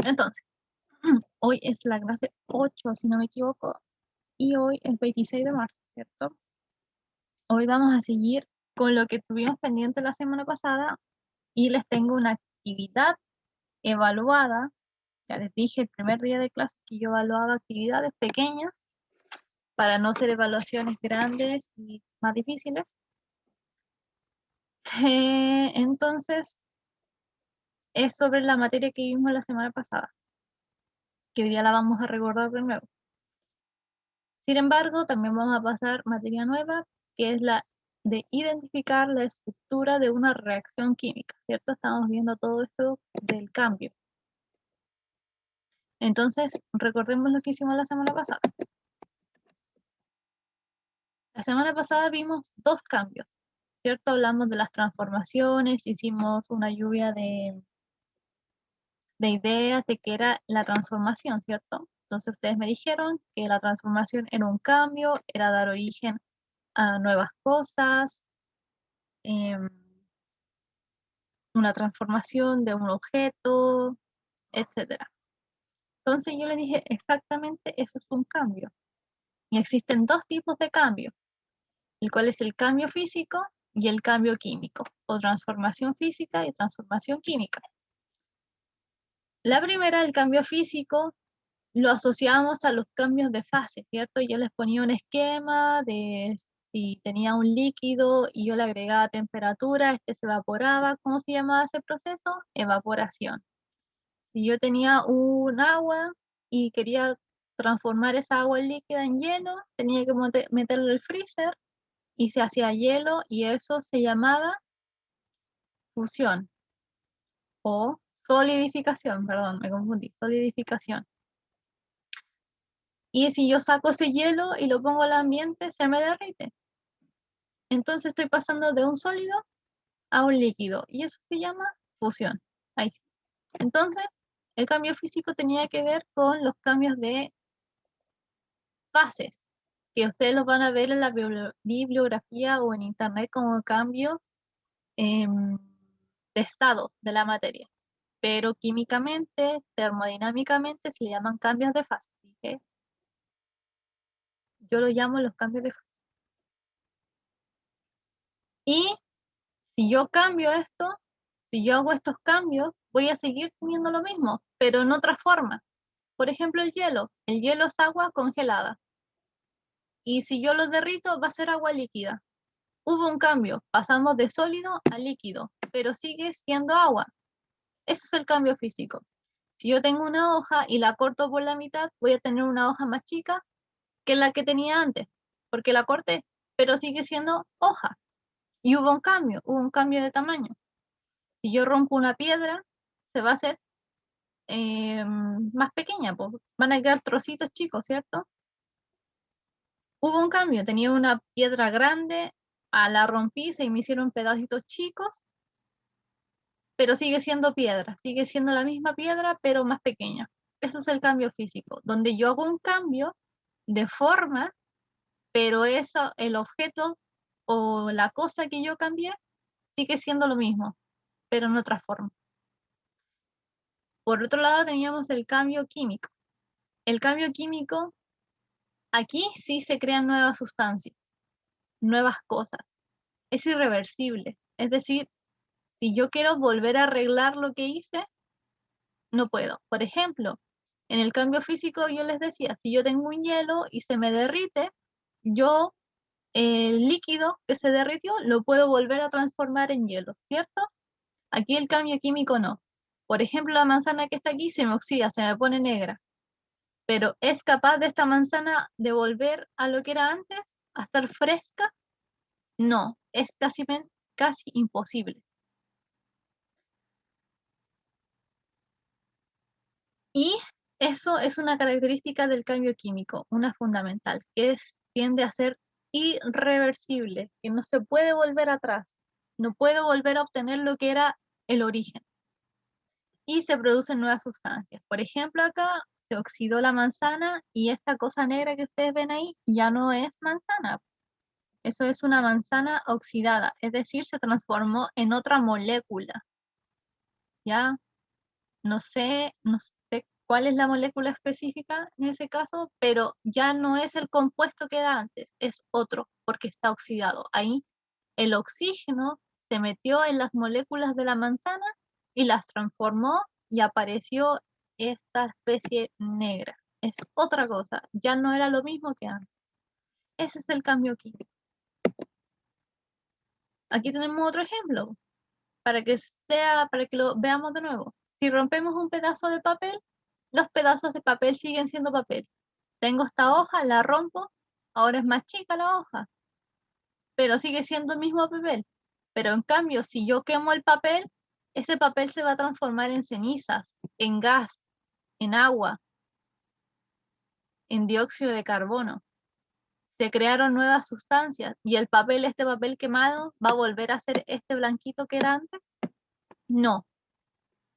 Entonces, hoy es la clase 8, si no me equivoco, y hoy es 26 de marzo, ¿cierto? Hoy vamos a seguir con lo que tuvimos pendiente la semana pasada y les tengo una actividad evaluada. Ya les dije el primer día de clase que yo evaluaba actividades pequeñas para no hacer evaluaciones grandes y más difíciles. Entonces, es sobre la materia que vimos la semana pasada, que hoy día la vamos a recordar de nuevo. Sin embargo, también vamos a pasar materia nueva, que es la de identificar la estructura de una reacción química, ¿cierto? Estamos viendo todo esto del cambio. Entonces, recordemos lo que hicimos la semana pasada. La semana pasada vimos dos cambios, ¿cierto? Hablamos de las transformaciones, hicimos una lluvia de ideas de qué era la transformación, ¿cierto? Entonces ustedes me dijeron que la transformación era un cambio, era dar origen a nuevas cosas, una transformación de un objeto, etcétera. Entonces yo le dije exactamente eso es un cambio. Y existen dos tipos de cambio, el cual es el cambio físico y el cambio químico, o transformación física y transformación química. La primera, el cambio físico, lo asociamos a los cambios de fase, ¿cierto? Yo les ponía un esquema de si tenía un líquido y yo le agregaba temperatura, este se evaporaba. ¿Cómo se llamaba ese proceso? Evaporación. Si yo tenía un agua y quería transformar esa agua líquida en hielo, tenía que meterlo en el freezer y se hacía hielo y eso se llamaba fusión o solidificación, perdón, me confundí, solidificación. Y si yo saco ese hielo y lo pongo al ambiente, se me derrite. Entonces estoy pasando de un sólido a un líquido y eso se llama fusión. Ahí sí. Entonces, el cambio físico tenía que ver con los cambios de fases, que ustedes los van a ver en la bibliografía o en internet como cambio de estado de la materia. Pero químicamente, termodinámicamente, se llaman cambios de fase. ¿Sí? Yo lo llamo los cambios de fase. Y si yo cambio esto, si yo hago estos cambios, voy a seguir teniendo lo mismo, pero en otra forma. Por ejemplo, el hielo. El hielo es agua congelada. Y si yo lo derrito, va a ser agua líquida. Hubo un cambio, pasamos de sólido a líquido, pero sigue siendo agua. Ese es el cambio físico. Si yo tengo una hoja y la corto por la mitad, voy a tener una hoja más chica que la que tenía antes, porque la corté, pero sigue siendo hoja. Y hubo un cambio de tamaño. Si yo rompo una piedra, se va a hacer más pequeña, pues van a quedar trocitos chicos, ¿cierto? Hubo un cambio, tenía una piedra grande, la rompí, se me hicieron pedacitos chicos, pero sigue siendo piedra, sigue siendo la misma piedra, pero más pequeña. Ese es el cambio físico, donde yo hago un cambio de forma, pero eso, el objeto o la cosa que yo cambié sigue siendo lo mismo, pero en otra forma. Por otro lado, teníamos el cambio químico. El cambio químico, aquí sí se crean nuevas sustancias, nuevas cosas. Es irreversible. Es decir, si yo quiero volver a arreglar lo que hice, no puedo. Por ejemplo, en el cambio físico yo les decía, si yo tengo un hielo y se me derrite, yo el líquido que se derritió lo puedo volver a transformar en hielo, ¿cierto? Aquí el cambio químico no. Por ejemplo, la manzana que está aquí se me oxida, se me pone negra, pero ¿es capaz de esta manzana de volver a lo que era antes, a estar fresca? No, es casi imposible. Y eso es una característica del cambio químico, una fundamental, que tiende a ser irreversible, que no se puede volver atrás, no puede volver a obtener lo que era el origen. Y se producen nuevas sustancias. Por ejemplo, acá se oxidó la manzana y esta cosa negra que ustedes ven ahí ya no es manzana. Eso es una manzana oxidada, es decir, se transformó en otra molécula. ¿Ya? No sé cuál es la molécula específica en ese caso, pero ya no es el compuesto que era antes, es otro, porque está oxidado. Ahí el oxígeno se metió en las moléculas de la manzana y las transformó y apareció esta especie negra. Es otra cosa, ya no era lo mismo que antes. Ese es el cambio químico. Aquí tenemos otro ejemplo, para que lo veamos de nuevo. Si rompemos un pedazo de papel, los pedazos de papel siguen siendo papel. Tengo esta hoja, la rompo, ahora es más chica la hoja, pero sigue siendo el mismo papel. Pero en cambio, si yo quemo el papel, ese papel se va a transformar en cenizas, en gas, en agua, en dióxido de carbono. Se crearon nuevas sustancias y el papel, este papel quemado, va a volver a ser este blanquito que era antes. No.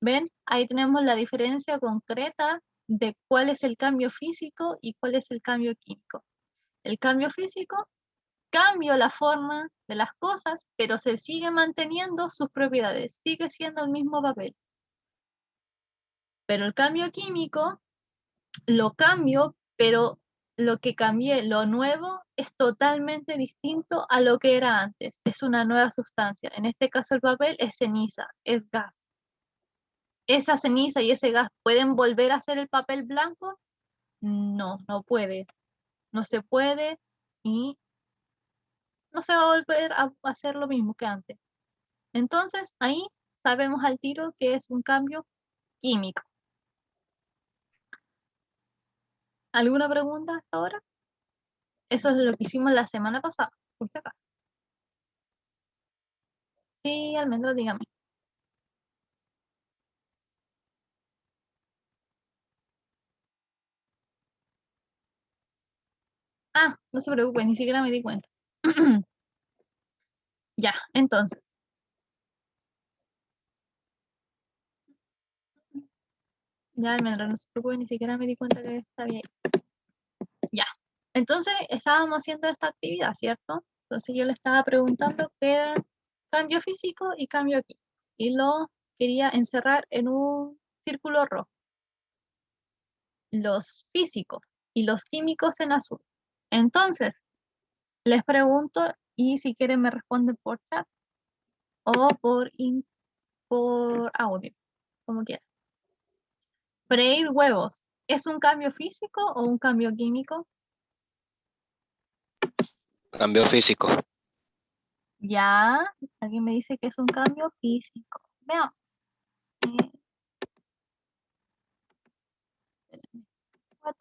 ¿Ven? Ahí tenemos la diferencia concreta de cuál es el cambio físico y cuál es el cambio químico. El cambio físico cambia la forma de las cosas, pero se sigue manteniendo sus propiedades, sigue siendo el mismo papel. Pero el cambio químico lo cambio, pero lo que cambié, lo nuevo, es totalmente distinto a lo que era antes. Es una nueva sustancia. En este caso el papel es ceniza, es gas. ¿Esa ceniza y ese gas pueden volver a ser el papel blanco? No, no puede. No se puede y no se va a volver a hacer lo mismo que antes. Entonces, ahí sabemos al tiro que es un cambio químico. ¿Alguna pregunta hasta ahora? Eso es lo que hicimos la semana pasada, por si acaso. Sí, Almendra, dígame. Ah, no se preocupe, ni siquiera me di cuenta. Ya, entonces. Ya, Almendra, no se preocupe, ni siquiera me di cuenta que está bien. Ya. Entonces, estábamos haciendo esta actividad, ¿cierto? Entonces yo le estaba preguntando qué era cambio físico y cambio químico. Y lo quería encerrar en un círculo rojo. Los físicos y los químicos en azul. Entonces, les pregunto y si quieren me responden por chat o por audio, como quieran. Freír huevos, ¿es un cambio físico o un cambio químico? Cambio físico. Ya, alguien me dice que es un cambio físico. Veamos. What?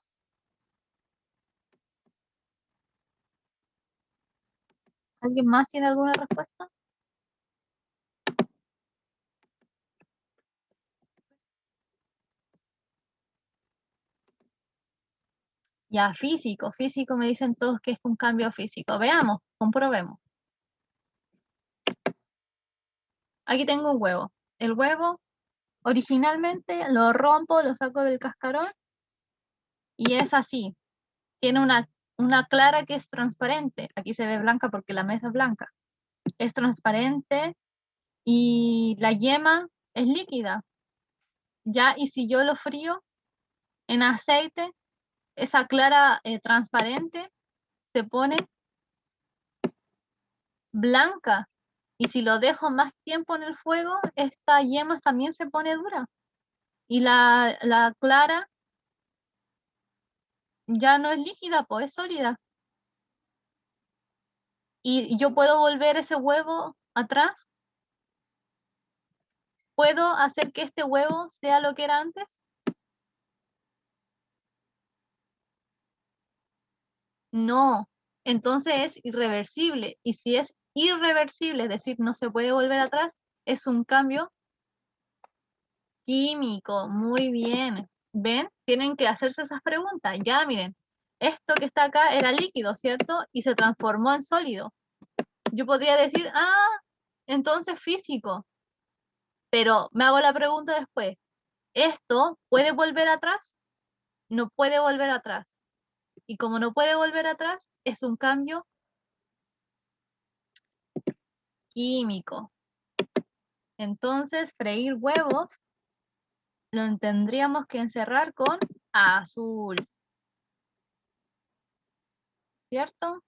¿Alguien más tiene alguna respuesta? Ya, físico, físico me dicen todos que es un cambio físico. Veamos, comprobemos. Aquí tengo un huevo. El huevo originalmente lo rompo, lo saco del cascarón y es así. Tiene una clara que es transparente. Aquí se ve blanca porque la mesa es blanca. Es transparente y la yema es líquida. Ya, y si yo lo frío en aceite, esa clara transparente se pone blanca. Y si lo dejo más tiempo en el fuego, esta yema también se pone dura. Y la clara ya no es líquida, pues es sólida. Y yo puedo volver ese huevo atrás. ¿Puedo hacer que este huevo sea lo que era antes? No. Entonces es irreversible. Y si es irreversible, es decir, no se puede volver atrás, es un cambio químico. Muy bien. ¿Ven? Tienen que hacerse esas preguntas. Ya, miren. Esto que está acá era líquido, ¿cierto? Y se transformó en sólido. Yo podría decir, entonces físico. Pero me hago la pregunta después. ¿Esto puede volver atrás? No puede volver atrás. Y como no puede volver atrás, es un cambio químico. Entonces, freír huevos lo tendríamos que encerrar con azul, ¿cierto?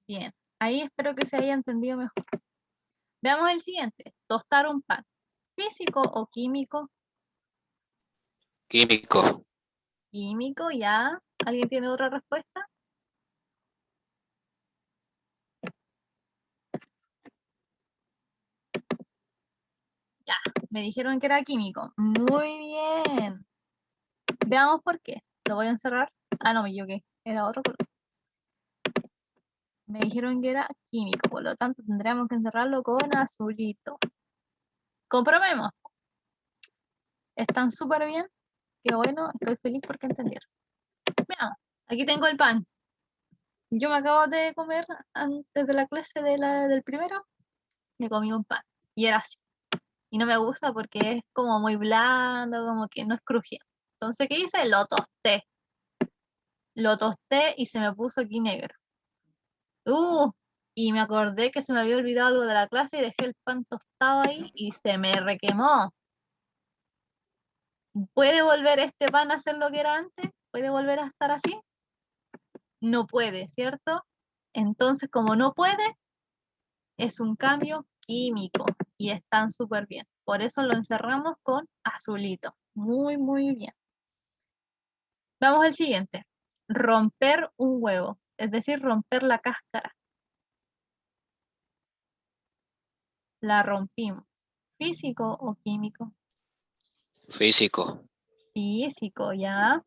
Bien, ahí espero que se haya entendido mejor. Veamos el siguiente, tostar un pan. ¿Físico o químico? Químico. Químico, ya. ¿Alguien tiene otra respuesta? Ya, me dijeron que era químico. Muy bien. Veamos por qué. Lo voy a encerrar. Ah, no, me equivoqué. Era otro color. Me dijeron que era químico, por lo tanto tendríamos que encerrarlo con azulito. Comprobemos. Están súper bien. Qué bueno, estoy feliz porque entendieron. Veamos, aquí tengo el pan. Yo me acabo de comer antes de la clase del primero, me comí un pan. Y era así. Y no me gusta porque es como muy blando, como que no es crujiente. Entonces, ¿qué hice? Lo tosté. Lo tosté y se me puso aquí negro. Y me acordé que se me había olvidado algo de la clase y dejé el pan tostado ahí y se me requemó. ¿Puede volver este pan a ser lo que era antes? ¿Puede volver a estar así? No puede, ¿cierto? Entonces, como no puede, es un cambio químico y están súper bien. Por eso lo encerramos con azulito. Muy, muy bien. Vamos al siguiente. Romper un huevo, es decir, romper la cáscara. La rompimos. ¿Físico o químico? Físico. Físico, ya.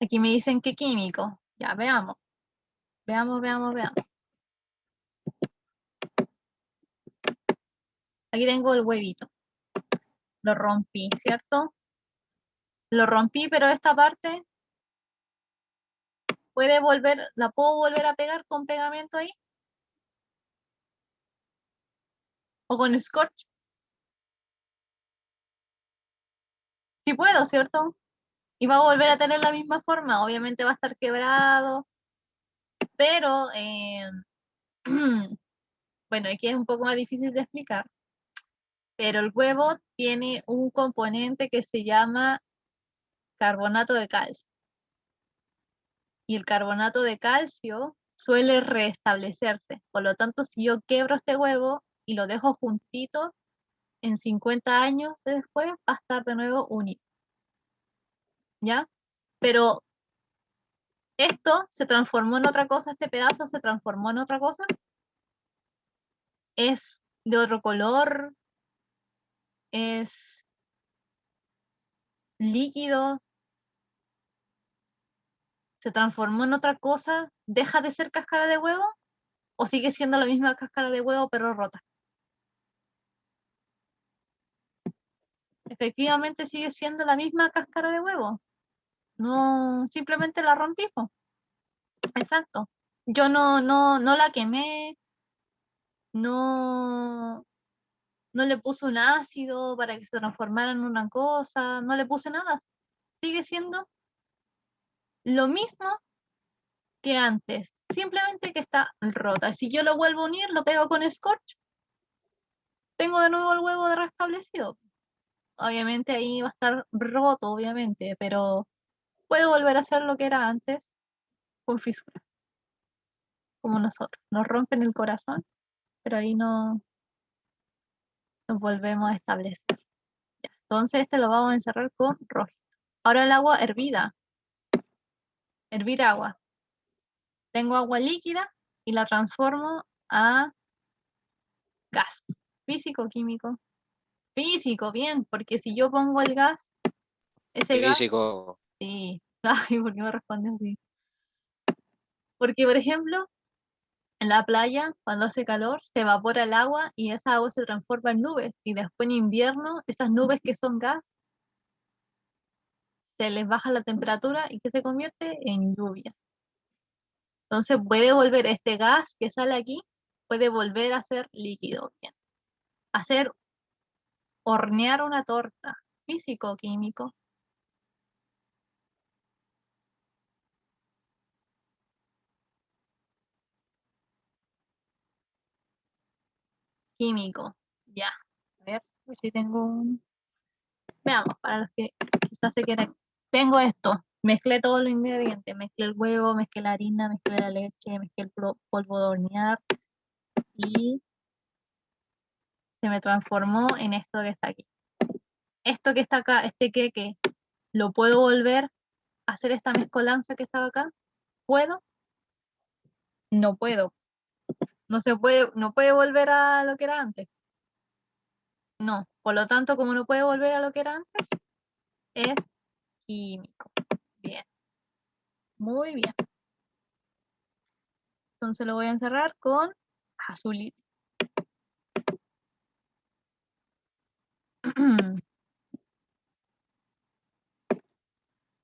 Aquí me dicen que químico. Ya, veamos. Veamos, veamos, veamos. Aquí tengo el huevito. Lo rompí, ¿cierto? Lo rompí, pero esta parte puede volver, la puedo volver a pegar con pegamento ahí. O con scotch. Sí puedo, ¿cierto? Y va a volver a tener la misma forma. Obviamente va a estar quebrado, pero bueno, aquí es un poco más difícil de explicar. Pero el huevo tiene un componente que se llama carbonato de calcio. Y el carbonato de calcio suele restablecerse. Por lo tanto, si yo quebro este huevo y lo dejo juntito, en 50 años después va a estar de nuevo unido. ¿Ya? Pero esto se transformó en otra cosa, este pedazo se transformó en otra cosa, es de otro color, es líquido, se transformó en otra cosa, deja de ser cáscara de huevo o sigue siendo la misma cáscara de huevo pero rota. Efectivamente sigue siendo la misma cáscara de huevo. No, simplemente la rompí, po. Exacto. Yo no la quemé, no, no le puse un ácido para que se transformara en una cosa, no le puse nada. Sigue siendo lo mismo que antes, simplemente que está rota. Si yo lo vuelvo a unir, lo pego con scotch, tengo de nuevo el huevo de restablecido. Obviamente ahí va a estar roto, obviamente, pero puede volver a ser lo que era antes con fisuras, como nosotros. Nos rompen el corazón, pero ahí no nos volvemos a establecer. Ya. Entonces este lo vamos a encerrar con rojito. Ahora el agua hervida. Hervir agua. Tengo agua líquida y la transformo a gas. Físico o químico. Físico, bien, porque si yo pongo el gas, ese gas, Físico. sí. Ay, ¿por qué me respondes así? Porque, por ejemplo, en la playa, cuando hace calor, se evapora el agua y esa agua se transforma en nubes. Y después en invierno, esas nubes que son gas, se les baja la temperatura y que se convierte en lluvia. Entonces puede volver este gas que sale aquí, puede volver a ser líquido. Bien. Hacer hornear una torta. Físico o químico. Químico. Ya. A A ver si tengo un... Veamos, para los que quizás se quieran. Tengo esto. Mezclé todos los ingredientes. Mezclé el huevo, mezclé la harina, mezclé la leche, mezclé el polvo de hornear. Y se me transformó en esto que está aquí. Esto que está acá, este queque, ¿lo puedo volver a hacer esta mezcolanza que estaba acá? ¿Puedo? No puedo. No se puede, no puede volver a lo que era antes. No. Por lo tanto, como no puede volver a lo que era antes, es químico. Bien. Muy bien. Entonces lo voy a encerrar con azulito.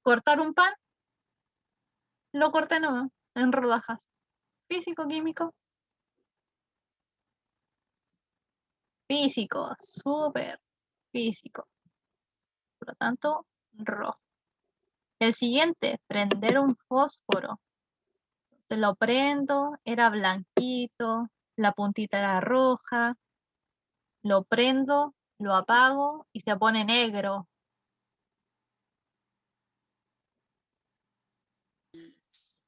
Cortar un pan, lo corté nomás, en rodajas. Físico, químico. Físico, súper físico. Por lo tanto, rojo. El siguiente, prender un fósforo. Se lo prendo, era blanquito, la puntita era roja. Lo prendo, lo apago y se pone negro.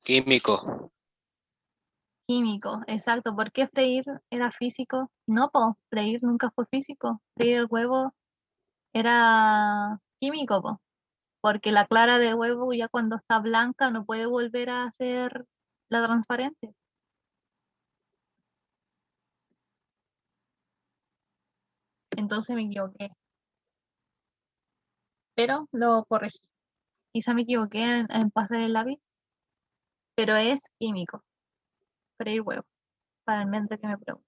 Químico. Químico, exacto. ¿Por qué freír era físico? No, po, freír nunca fue físico. Freír el huevo era químico, po, porque la clara de huevo ya cuando está blanca no puede volver a ser la transparente. Entonces me equivoqué, pero lo corregí. Quizá me equivoqué en pasar el lápiz, pero es químico, freír huevos, para el mente que me pregunta.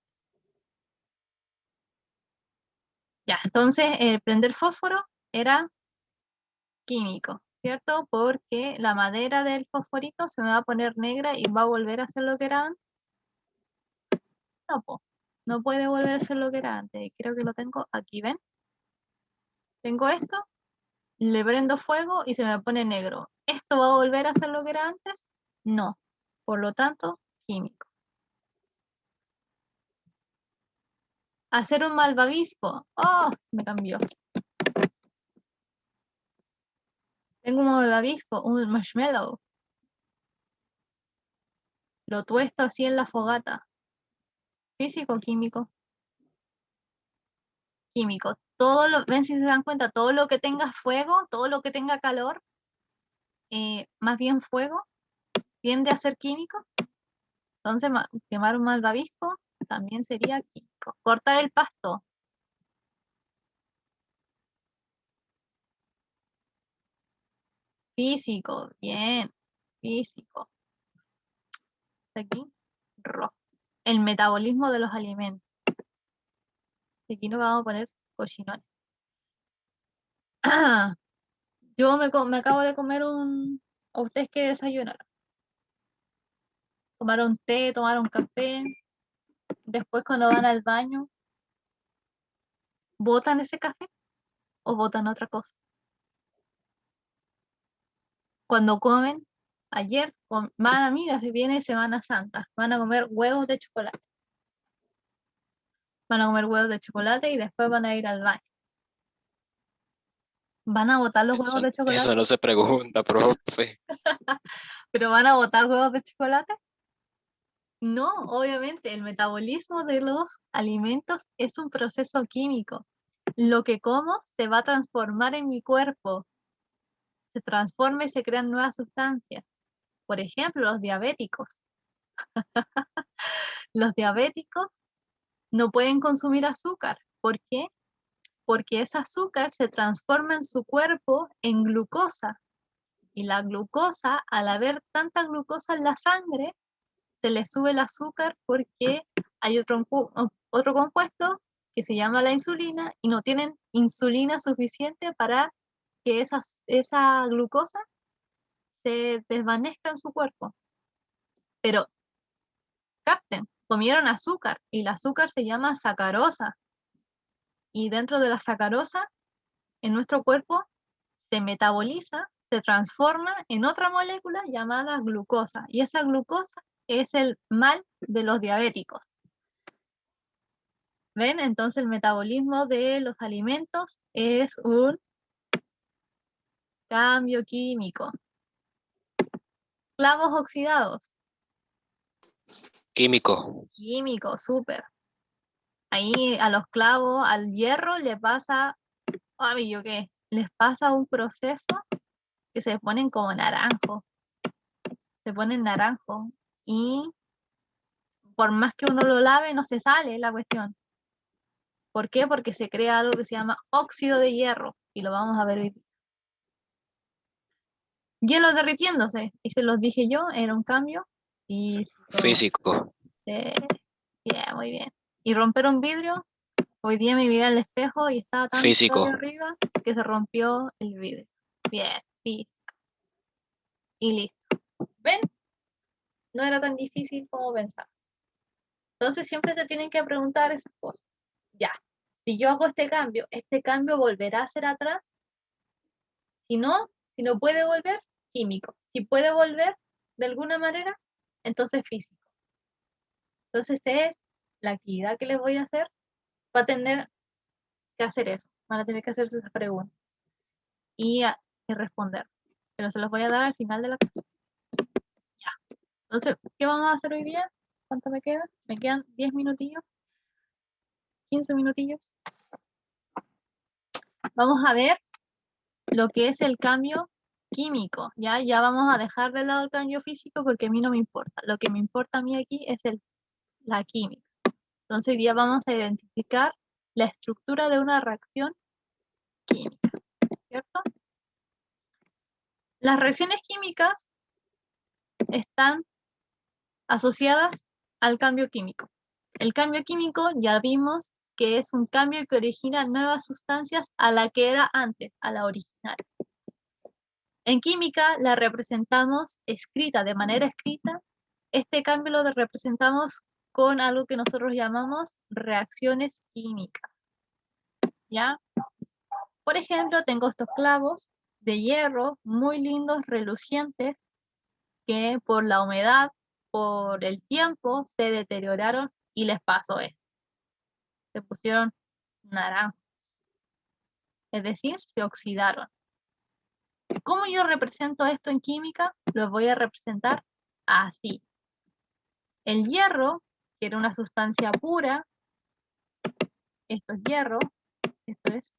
Ya, entonces prender fósforo era químico, ¿cierto? Porque la madera del fosforito se me va a poner negra y va a volver a ser lo que era antes. No, po, no puede volver a ser lo que era antes. Creo que lo tengo aquí, ¿ven? Tengo esto, le prendo fuego y se me pone negro. ¿Esto va a volver a ser lo que era antes? No. Por lo tanto, químico. Hacer un malvavisco. Oh, me cambió. Tengo un malvavisco, un marshmallow. Lo tuesto así en la fogata. Físico, químico. Químico. Todo lo, ven si se dan cuenta, todo lo que tenga fuego, todo lo que tenga calor, más bien fuego, tiende a ser químico. Entonces, quemar un malvavisco también sería químico. Cortar el pasto. Físico, bien. Físico. Aquí, rojo. El metabolismo de los alimentos. Aquí nos vamos a poner cochinones. Yo me acabo de comer un... ¿A ustedes qué desayunaron? ¿Tomaron té, tomaron café? Después cuando van al baño, ¿botan ese café o botan otra cosa? Cuando comen, ayer, van a mira, si viene Semana Santa, van a comer huevos de chocolate. Van a comer huevos de chocolate y después van a ir al baño. ¿Van a botar los huevos de Eso chocolate? no se pregunta, profe. ¿Pero van a botar huevos de chocolate? No, obviamente, el metabolismo de los alimentos es un proceso químico. Lo que como se va a transformar en mi cuerpo, se transforma y se crean nuevas sustancias. Por ejemplo, los diabéticos. Los diabéticos no pueden consumir azúcar. ¿Por qué? Porque ese azúcar se transforma en su cuerpo en glucosa. Y la glucosa, al haber tanta glucosa en la sangre, se le sube el azúcar porque hay otro compuesto que se llama la insulina y no tienen insulina suficiente para que esa glucosa se desvanezca en su cuerpo. Pero capten, comieron azúcar y el azúcar se llama sacarosa y dentro de la sacarosa en nuestro cuerpo se metaboliza, se transforma en otra molécula llamada glucosa y esa glucosa es el mal de los diabéticos. ¿Ven? Entonces el metabolismo de los alimentos es un cambio químico. Clavos oxidados. Químico. Químico, súper. Ahí a los clavos, al hierro le pasa, ay, ¿yo qué? Les pasa un proceso que se ponen como naranjo. Se ponen naranjo. Y por más que uno lo lave, no se sale la cuestión. ¿Por qué? Porque se crea algo que se llama óxido de hierro. Y lo vamos a ver hoy día. Hielo derritiéndose. Y se los dije yo, era un cambio físico. Físico. Bien, muy bien. Y romper un vidrio. Hoy día me miré al espejo y estaba tan Físico. frío arriba que se rompió el vidrio. Bien, físico. Y listo. ¿Ven? No era tan difícil como pensaba. Entonces siempre se tienen que preguntar esas cosas. Ya, si yo hago este cambio volverá a ser atrás. Si no puede volver, químico. Si puede volver de alguna manera, entonces físico. Entonces esta es la actividad que les voy a hacer. Va a tener que hacer eso. Van a tener que hacerse esas preguntas y responder. Pero se los voy a dar al final de la clase. Ya. Entonces, ¿qué vamos a hacer hoy día? ¿Cuánto me queda? Me quedan 10 minutillos. 15 minutillos. Vamos a ver lo que es el cambio químico. Ya vamos a dejar de lado el cambio físico porque a mí no me importa. Lo que me importa a mí aquí es la química. Entonces hoy día vamos a identificar la estructura de una reacción química, ¿cierto? Las reacciones químicas están asociadas al cambio químico. El cambio químico ya vimos que es un cambio que origina nuevas sustancias a la que era antes, a la original. En química la representamos escrita, de manera escrita. Este cambio lo representamos con algo que nosotros llamamos reacciones químicas. ¿Ya? Por ejemplo, tengo estos clavos de hierro muy lindos, relucientes, que por la humedad, por el tiempo, se deterioraron y les pasó esto. Se pusieron naranjos. Es decir, se oxidaron. ¿Cómo yo represento esto en química? Lo voy a representar así. El hierro, que era una sustancia pura, esto es hierro, esto es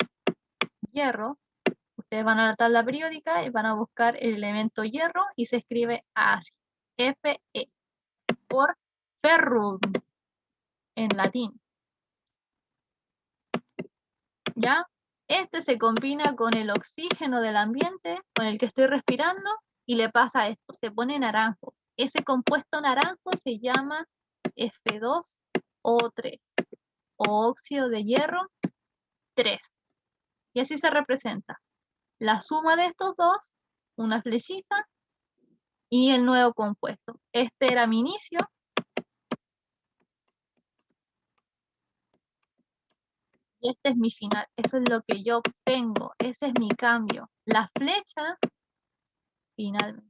hierro. Ustedes van a la tabla periódica y van a buscar el elemento hierro y se escribe así, Fe, por ferrum, en latín. ¿Ya? Este se combina con el oxígeno del ambiente con el que estoy respirando y le pasa esto, se pone naranjo. Ese compuesto naranjo se llama F2O3, o óxido de hierro 3. Y así se representa. La suma de estos dos, una flechita, y el nuevo compuesto. Este era mi inicio. Y este es mi final. Eso es lo que yo obtengo. Ese es mi cambio. La flecha, final.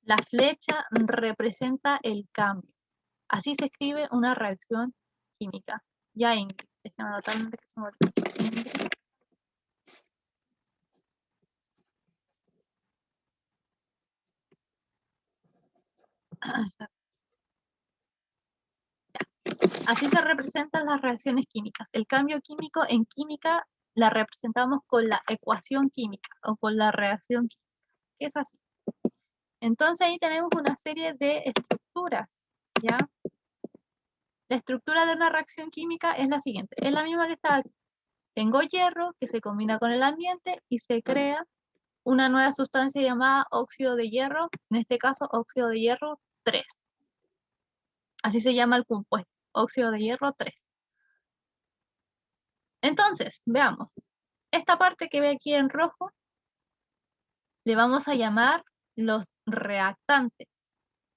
La flecha representa el cambio. Así se escribe una reacción química. Ya Ingrid, déjame anotar antes que se me olvide. Así se representan las reacciones químicas. El cambio químico en química la representamos con la ecuación química o con la reacción química, que es así. Entonces ahí tenemos una serie de estructuras, ¿ya? La estructura de una reacción química es la siguiente, es la misma que está aquí. Tengo hierro que se combina con el ambiente y se crea una nueva sustancia llamada óxido de hierro, en este caso óxido de hierro 3. Así se llama el compuesto, óxido de hierro 3. Entonces, veamos. Esta parte que ve aquí en rojo, le vamos a llamar los reactantes,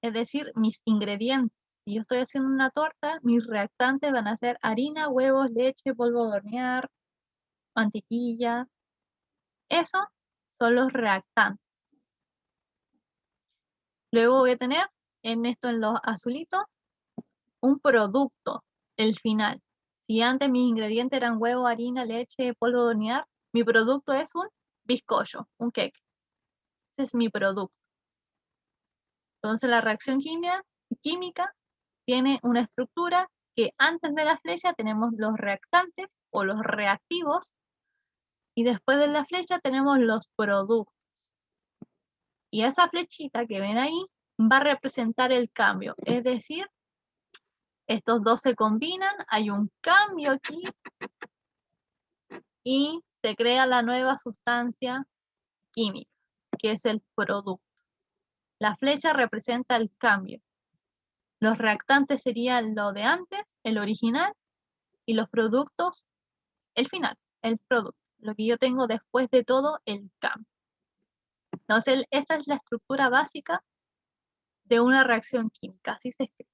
es decir, mis ingredientes. Si yo estoy haciendo una torta, mis reactantes van a ser harina, huevos, leche, polvo de hornear, mantequilla. Eso son los reactantes. Luego voy a tener en esto, en los azulitos, un producto. el final. Si antes mis ingredientes eran huevo, harina, leche, polvo de hornear, mi producto es un bizcocho, un cake. Ese es mi producto. Entonces la reacción química tiene una estructura que antes de la flecha tenemos los reactantes o los reactivos y después de la flecha tenemos los productos. Y esa flechita que ven ahí va a representar el cambio, es decir, estos dos se combinan, hay un cambio aquí y se crea la nueva sustancia química, que es el producto. La flecha representa el cambio. Los reactantes serían lo de antes, el original, y los productos, el final, el producto, lo que yo tengo después de todo el cambio. Entonces, esa es la estructura básica de una reacción química, así se escribe.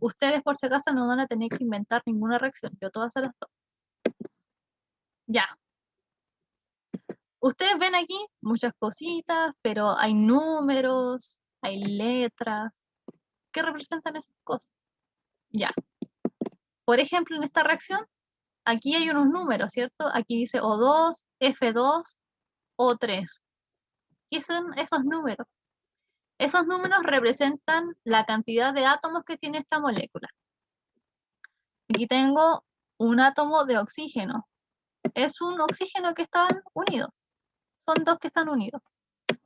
Ustedes, por si acaso, no van a tener que inventar ninguna reacción, yo todas se las doy. Ya. Ustedes ven aquí muchas cositas, pero hay números, hay letras. ¿Qué representan esas cosas? Ya. Por ejemplo, en esta reacción, aquí hay unos números, ¿cierto? Aquí dice O2, F2, O3. ¿Qué son esos números? Esos números representan la cantidad de átomos que tiene esta molécula. Aquí tengo un átomo de oxígeno. Es un oxígeno que están unidos. Son dos que están unidos.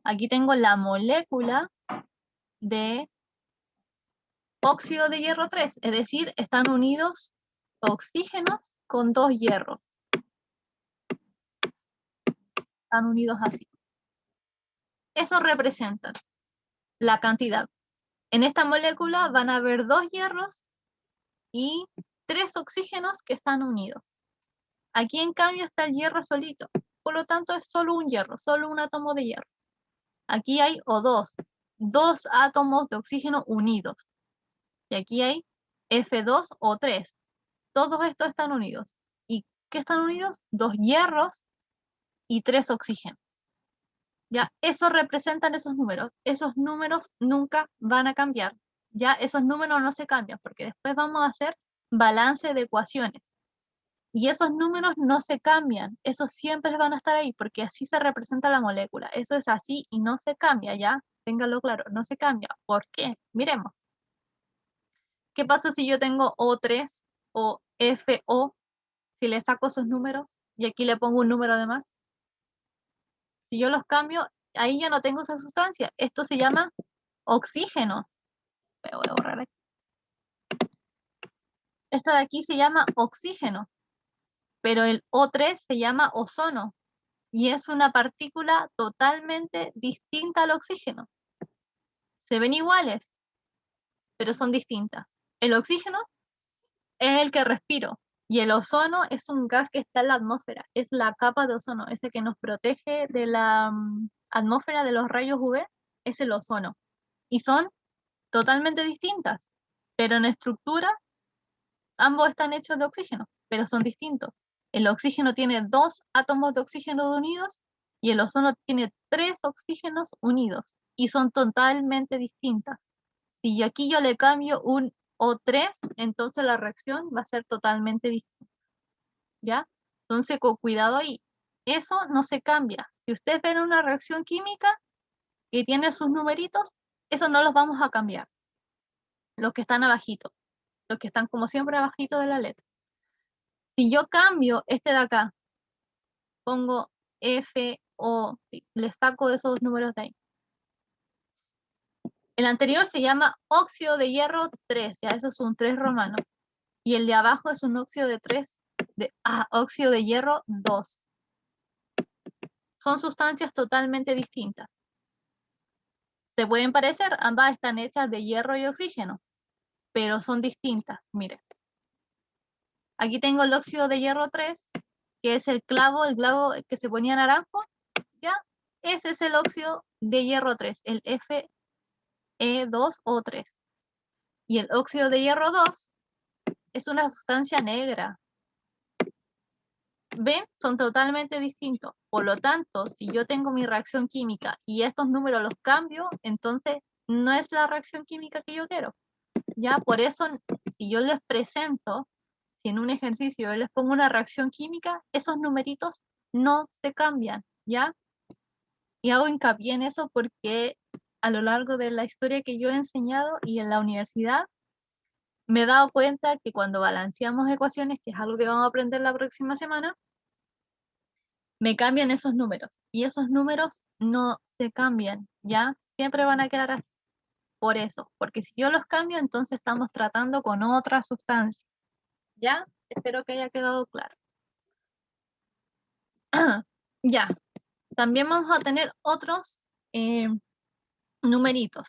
Aquí tengo la molécula de óxido de hierro 3, es decir, están unidos oxígenos con dos hierros. Están unidos así. Eso representa la cantidad. En esta molécula van a haber dos hierros y tres oxígenos que están unidos. Aquí en cambio está el hierro solito, por lo tanto es solo un hierro, solo un átomo de hierro. Aquí hay O2, dos átomos de oxígeno unidos. Y aquí hay F2O3. Todos estos están unidos. ¿Y qué están unidos? Dos hierros y tres oxígenos. Ya, eso representan esos números. Esos números nunca van a cambiar. Ya, esos números no se cambian porque después vamos a hacer balance de ecuaciones. Y esos números no se cambian. Esos siempre van a estar ahí porque así se representa la molécula. Eso es así y no se cambia, ¿ya? Téngalo claro, no se cambia. ¿Por qué? Miremos. ¿Qué pasa si yo tengo O3 o FO? Si le saco esos números y aquí le pongo un número de más. Si yo los cambio, ahí ya no tengo esa sustancia. Esto se llama oxígeno. Me voy a borrar aquí. Esta de aquí se llama oxígeno, pero el O3 se llama ozono y es una partícula totalmente distinta al oxígeno. Se ven iguales, pero son distintas. El oxígeno es el que respiro y el ozono es un gas que está en la atmósfera, es la capa de ozono, ese que nos protege de la atmósfera de los rayos UV, es el ozono. Y son totalmente distintas, pero en estructura ambos están hechos de oxígeno, pero son distintos. El oxígeno tiene dos átomos de oxígeno unidos y el ozono tiene tres oxígenos unidos y son totalmente distintas. Si aquí yo le cambio un O3, entonces la reacción va a ser totalmente distinta. ¿Ya? Entonces, con cuidado ahí. Eso no se cambia. Si ustedes ven una reacción química que tiene sus numeritos, eso no los vamos a cambiar. Los que están abajito. Los que están como siempre abajito de la letra. Si yo cambio este de acá, pongo FO, le saco esos números de ahí. El anterior se llama óxido de hierro 3, ya eso es un 3 romano. Y el de abajo es un óxido de óxido de hierro 2. Son sustancias totalmente distintas. Se pueden parecer, ambas están hechas de hierro y oxígeno, pero son distintas. Miren. Aquí tengo el óxido de hierro 3, que es el clavo que se ponía naranjo, ¿ya? Ese es el óxido de hierro 3, el Fe2O3. Y el óxido de hierro 2 es una sustancia negra. ¿Ven? Son totalmente distintos. Por lo tanto, si yo tengo mi reacción química y estos números los cambio, entonces no es la reacción química que yo quiero. ¿ya? Por eso, si yo les presento, si en un ejercicio yo les pongo una reacción química, esos numeritos no se cambian, ¿ya? Y hago hincapié en eso porque a lo largo de la historia que yo he enseñado y en la universidad, me he dado cuenta que cuando balanceamos ecuaciones, que es algo que vamos a aprender la próxima semana, me cambian esos números. Y esos números no se cambian, ¿ya? Siempre van a quedar así. Por eso, porque si yo los cambio, entonces estamos tratando con otra sustancia. ¿Ya? Espero que haya quedado claro. Ya. También vamos a tener otros numeritos.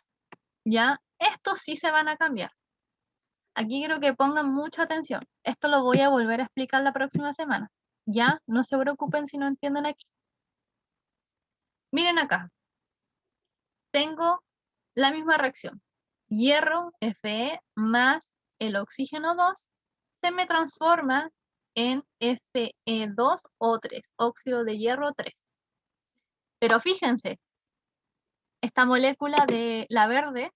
¿Ya? Estos sí se van a cambiar. Aquí quiero que pongan mucha atención. Esto lo voy a volver a explicar la próxima semana. ¿Ya? No se preocupen si no entienden aquí. Miren acá. Tengo la misma reacción. Hierro, Fe, más el oxígeno 2, se me transforma en Fe2O3, óxido de hierro 3. Pero fíjense, esta molécula de la verde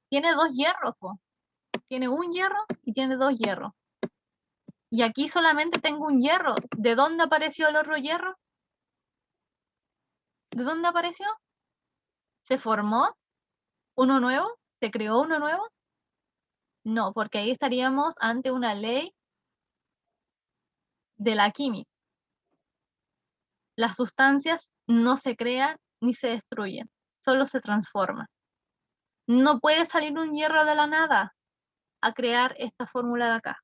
tiene dos hierros, po. Tiene un hierro y tiene dos hierros. Y aquí solamente tengo un hierro. ¿De dónde apareció el otro hierro? ¿De dónde apareció? ¿Se formó uno nuevo? ¿Se creó uno nuevo? No, porque ahí estaríamos ante una ley de la química. Las sustancias no se crean ni se destruyen, solo se transforman. No puede salir un hierro de la nada a crear esta fórmula de acá.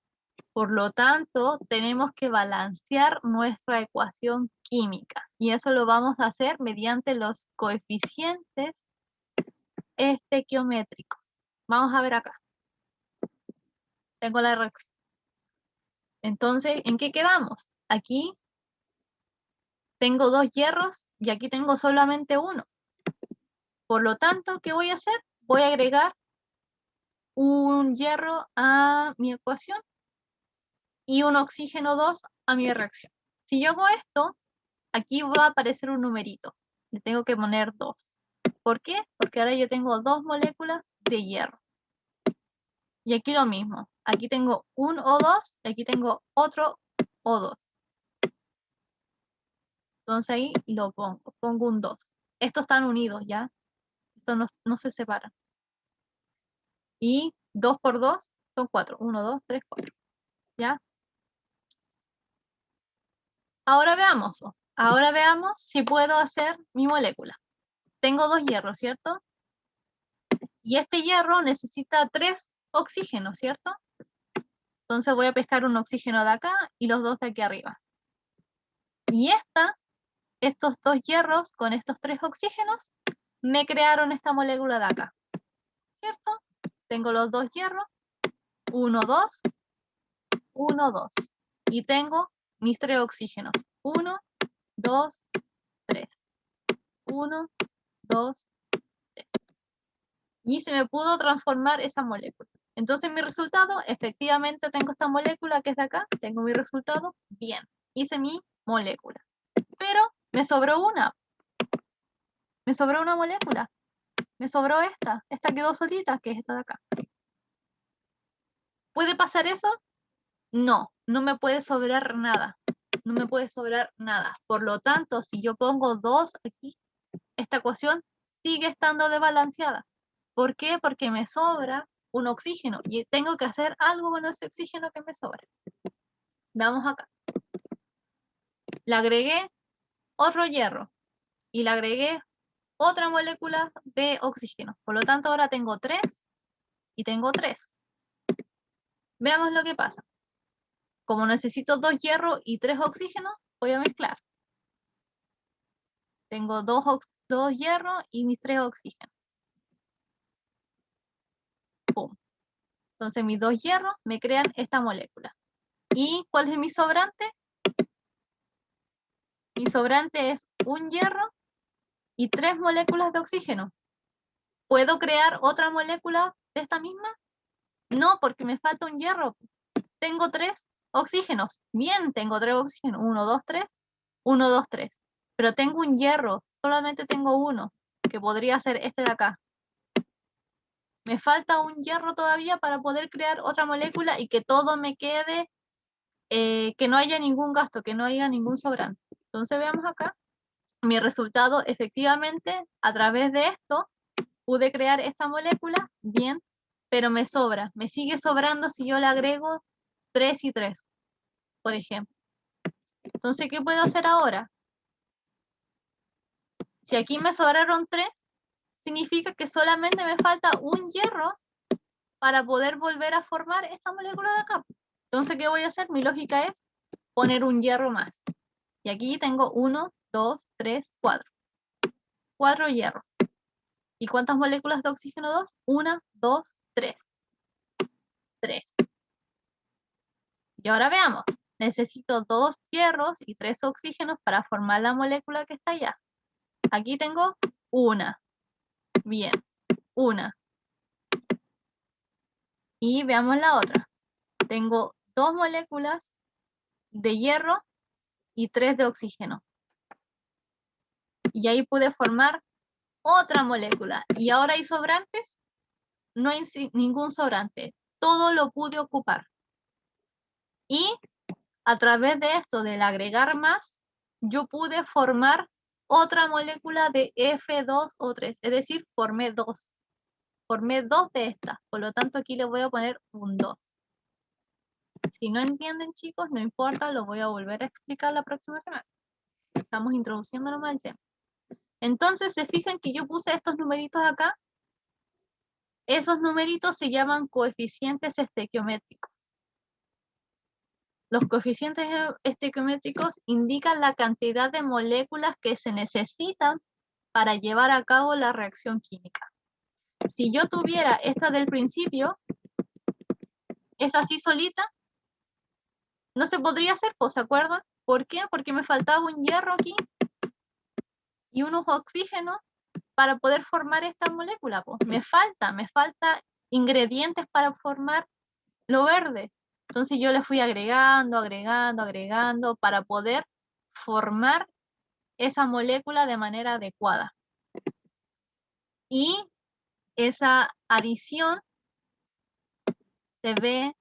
Por lo tanto, tenemos que balancear nuestra ecuación química. Y eso lo vamos a hacer mediante los coeficientes estequiométricos. Vamos a ver acá. Tengo la reacción. Entonces, ¿en qué quedamos? Aquí tengo dos hierros y aquí tengo solamente uno. Por lo tanto, ¿qué voy a hacer? Voy a agregar un hierro a mi ecuación y un oxígeno 2 a mi reacción. Si yo hago esto, aquí va a aparecer un numerito. Le tengo que poner 2. ¿Por qué? Porque ahora yo tengo dos moléculas de hierro. Y aquí lo mismo. Aquí tengo un O2 y aquí tengo otro O2. Entonces ahí lo pongo. Pongo un 2. Estos están unidos, ¿ya? Estos no se separan. Y 2 por 2 son 4. 1, 2, 3, 4. ¿Ya? Ahora veamos si puedo hacer mi molécula. Tengo dos hierros, ¿cierto? Y este hierro necesita 3 oxígenos, ¿cierto? Entonces voy a pescar un oxígeno de acá y los dos de aquí arriba. Y estos dos hierros con estos 3 oxígenos me crearon esta molécula de acá, ¿cierto? Tengo los dos hierros, 1, 2, 1, 2. Y tengo mis 3 oxígenos, 1, 2, 3. 1, 2, 3. Y se me pudo transformar esa molécula. Entonces mi resultado, efectivamente tengo esta molécula que es de acá, tengo mi resultado, bien, hice mi molécula. Pero me sobró una molécula, me sobró esta quedó solita, que es esta de acá. ¿Puede pasar eso? No, no me puede sobrar nada, no me puede sobrar nada. Por lo tanto, si yo pongo 2 aquí, esta ecuación sigue estando desbalanceada. ¿Por qué? Porque me sobra un oxígeno y tengo que hacer algo con ese oxígeno que me sobra. Veamos acá. Le agregué otro hierro y le agregué otra molécula de oxígeno. Por lo tanto, ahora tengo 3 y tengo 3. Veamos lo que pasa. Como necesito 2 hierros y 3 oxígenos, voy a mezclar. Tengo 2 hierros y mis 3 oxígenos. Pum. Entonces mis 2 hierros me crean esta molécula. ¿Y cuál es mi sobrante? Mi sobrante es un hierro y 3 moléculas de oxígeno. ¿Puedo crear otra molécula de esta misma? No, porque me falta un hierro. Tengo 3 oxígenos. Bien, tengo 3 oxígenos. 1, 2, 3. 1, 2, 3. Pero tengo un hierro. Solamente tengo uno, que podría ser este de acá. Me falta un hierro todavía para poder crear otra molécula y que todo me quede, que no haya ningún gasto, que no haya ningún sobrante. Entonces veamos acá. Mi resultado, efectivamente, a través de esto, pude crear esta molécula, bien, pero me sobra. Me sigue sobrando si yo le agrego 3 y 3, por ejemplo. Entonces, ¿qué puedo hacer ahora? Si aquí me sobraron 3, significa que solamente me falta un hierro para poder volver a formar esta molécula de acá. Entonces, ¿qué voy a hacer? Mi lógica es poner un hierro más. Y aquí tengo 1, 2, 3, 4. 4 hierros. ¿Y cuántas moléculas de oxígeno 2? 1, 2, 3. 3. Y ahora veamos. Necesito 2 hierros y 3 oxígenos para formar la molécula que está allá. Aquí tengo una. Bien, una. Y veamos la otra. Tengo 2 moléculas de hierro y 3 de oxígeno. Y ahí pude formar otra molécula. ¿Y ahora hay sobrantes? No hay ningún sobrante. Todo lo pude ocupar. Y a través de esto, del agregar más, yo pude formar otra molécula de F2O3. Es decir, formé 2. Formé 2 de estas. Por lo tanto, aquí le voy a poner un 2. Si no entienden, chicos, no importa, lo voy a volver a explicar la próxima semana. Estamos introduciendo nomás el tema. Entonces, ¿se fijan que yo puse estos numeritos acá? Esos numeritos se llaman coeficientes estequiométricos. Los coeficientes estequiométricos indican la cantidad de moléculas que se necesitan para llevar a cabo la reacción química. Si yo tuviera esta del principio, es así solita, no se podría hacer, pues, ¿se acuerdan? ¿Por qué? Porque me faltaba un hierro aquí y unos oxígenos para poder formar esta molécula. Pues. Me falta ingredientes para formar lo verde. Entonces yo le fui agregando para poder formar esa molécula de manera adecuada. Y esa adición se ve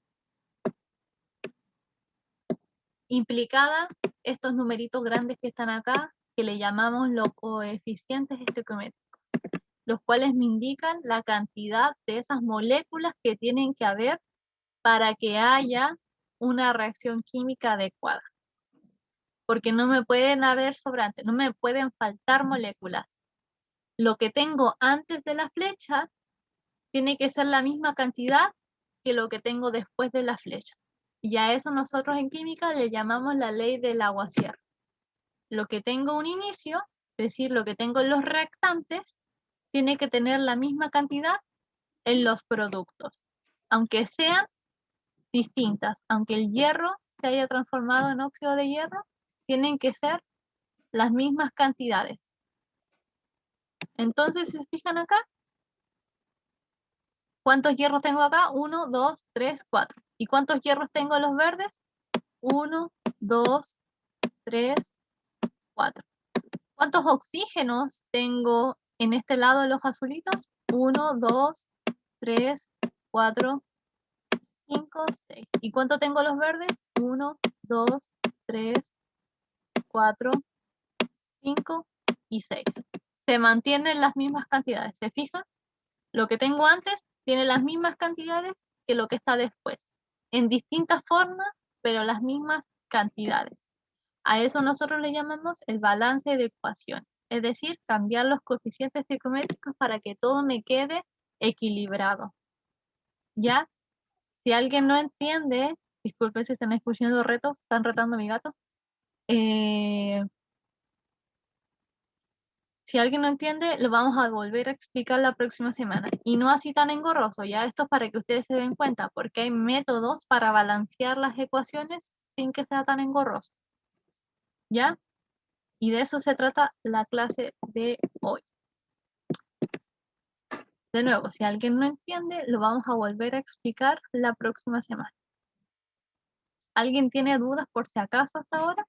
implicada estos numeritos grandes que están acá, que le llamamos los coeficientes estequiométricos, los cuales me indican la cantidad de esas moléculas que tienen que haber para que haya una reacción química adecuada. Porque no me pueden haber sobrantes, no me pueden faltar moléculas. Lo que tengo antes de la flecha tiene que ser la misma cantidad que lo que tengo después de la flecha. Y a eso nosotros en química le llamamos la ley del Lavoisier. Lo que tengo un inicio, es decir, lo que tengo en los reactantes, tiene que tener la misma cantidad en los productos, aunque sean distintas, aunque el hierro se haya transformado en óxido de hierro, tienen que ser las mismas cantidades. Entonces, ¿se fijan acá? ¿Cuántos hierros tengo acá? 1, 2, 3, 4. ¿Y cuántos hierros tengo en los verdes? 1, 2, 3, 4. ¿Cuántos oxígenos tengo en este lado de los azulitos? 1, 2, 3, 4, 5, 6. ¿Y cuánto tengo los verdes? 1, 2, 3, 4, 5 y 6. Se mantienen las mismas cantidades, ¿se fijan? Lo que tengo antes tiene las mismas cantidades que lo que está después. En distintas formas, pero las mismas cantidades. A eso nosotros le llamamos el balance de ecuaciones. Es decir, cambiar los coeficientes estequiométricos para que todo me quede equilibrado. ¿Ya? Si alguien no entiende, disculpen si están escuchando retos, están retando a mi gato. Si alguien no entiende, lo vamos a volver a explicar la próxima semana. Y no así tan engorroso, ya esto es para que ustedes se den cuenta, porque hay métodos para balancear las ecuaciones sin que sea tan engorroso. ¿Ya? Y de eso se trata la clase de hoy. De nuevo, si alguien no entiende, lo vamos a volver a explicar la próxima semana. ¿Alguien tiene dudas por si acaso hasta ahora?